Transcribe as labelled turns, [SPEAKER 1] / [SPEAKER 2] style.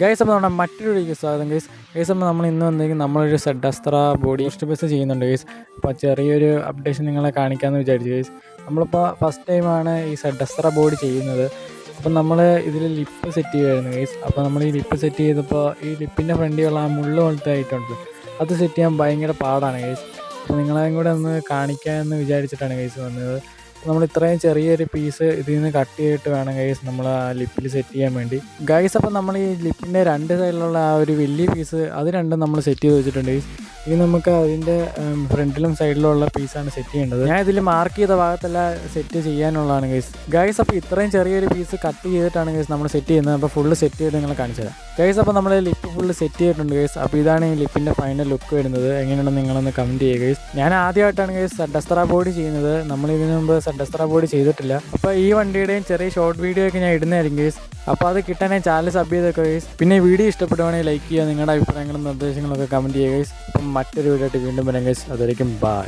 [SPEAKER 1] Guys അപ്പോൾ നമ്മുടെ മറ്റൊരു വീഡിയോയ്ക്ക് സ്വാഗതം ഗൈസ്. അപ്പോൾ നമ്മൾ ഇന്ന് വന്നെങ്കിൽ നമ്മളൊരു സെഡ് അസ്ത്ര ബോഡി ബസ് ചെയ്യുന്നുണ്ട് ഗൈസ്. അപ്പോൾ ചെറിയൊരു അപ്ഡേഷൻ നിങ്ങളെ കാണിക്കാമെന്ന് വിചാരിച്ചു ഗൈസ്. നമ്മളിപ്പോൾ ഫസ്റ്റ് ടൈമാണ് ഈ സെഡ് അസ്ത്ര ബോഡി ചെയ്യുന്നത്. അപ്പം നമ്മൾ ഇതിൽ ലിപ്പ് സെറ്റ് ചെയ്യുമായിരുന്നു ഗൈസ്. അപ്പോൾ നമ്മൾ ഈ ലിപ്പ് സെറ്റ് ചെയ്തപ്പോൾ ഈ ലിപ്പിൻ്റെ ഫ്രണ്ടിലുള്ള ആ മുള്ളു പോലത്തെ ആയിട്ടുണ്ട്, അത് സെറ്റ് ചെയ്യാൻ ഭയങ്കര പാടാണ് ഗൈസ്. അപ്പോൾ നിങ്ങളെയും കൂടെ ഒന്ന് കാണിക്കാമെന്ന് വിചാരിച്ചിട്ടാണ് ഗൈസ് വന്നത്. നമ്മൾ ഇത്രയും ചെറിയൊരു പീസ് ഇതിൽ നിന്ന് കട്ട് ചെയ്തിട്ട് വേണം ഗൈസ് നമ്മൾ ആ ലിപ്പിൽ സെറ്റ് ചെയ്യാൻ വേണ്ടി ഗൈസ്. അപ്പോൾ നമ്മൾ ഈ ലിപ്പിൻ്റെ രണ്ട് സൈഡിലുള്ള ആ ഒരു വലിയ പീസ് അത് രണ്ടും നമ്മൾ സെറ്റ് ചെയ്ത് വെച്ചിട്ടുണ്ട് ഗൈസ്. ഇനി നമുക്ക് അതിൻ്റെ ഫ്രണ്ടിലും സൈഡിലുള്ള പീസാണ് സെറ്റ് ചെയ്യേണ്ടത്. ഞാൻ ഇതിൽ മാർക്ക് ചെയ്ത ഭാഗത്തല്ല സെറ്റ് ചെയ്യാനുള്ളതാണ് ഗൈസ്. അപ്പോൾ ഇത്രയും ചെറിയൊരു പീസ് കട്ട് ചെയ്തിട്ടാണ് ഗൈസ് നമ്മൾ സെറ്റ് ചെയ്യുന്നത്. അപ്പോൾ ഫുള്ള് സെറ്റ് ചെയ്ത് നിങ്ങളെ കാണിച്ചു തരാം ഗൈസ്. അപ്പോൾ നമ്മൾ ലിപ്പ് ഫുള്ള് സെറ്റ് ചെയ്തിട്ടുണ്ട് ഗൈസ്. അപ്പോൾ ഇതാണ് ഈ ലിപ്പിൻ്റെ ഫൈനൽ ലുക്ക് വരുന്നത്. എങ്ങനെയാണെന്ന് നിങ്ങളൊന്ന് കമൻറ്റ് ചെയ്യുക ഗൈസ്. ഞാൻ ആദ്യമായിട്ടാണ് ഗൈസ് സെഡ് അസ്ത്ര ബോഡി ചെയ്യുന്നത്. നമ്മൾ ഇതിനു മുമ്പ് സെഡ് അസ്ത്ര ബോഡി ചെയ്തിട്ടില്ല. അപ്പോൾ ഈ വണ്ടിയുടെയും ചെറിയ ഷോർട്ട് വീഡിയോ ഒക്കെ ഞാൻ ഇടുന്നതായിരിക്കും ഗൈസ്. അപ്പോൾ അത് കിട്ടാൻ ചാനൽ സബ് ചെയ്തൊക്കെ ഗൈസ്. പിന്നെ വീഡിയോ ഇഷ്ടപ്പെടുവാണെങ്കിൽ ലൈക്ക് ചെയ്യുക, നിങ്ങളുടെ അഭിപ്രായങ്ങളും നിർദ്ദേശങ്ങളൊക്കെ കമൻറ്റ് ചെയ്യുക ഗൈസ്. അപ്പം മറ്റൊരു വീഡിയോ ആയിട്ട് വീണ്ടും വരാം ഗൈസ്. അതുവരേക്കും ബൈ.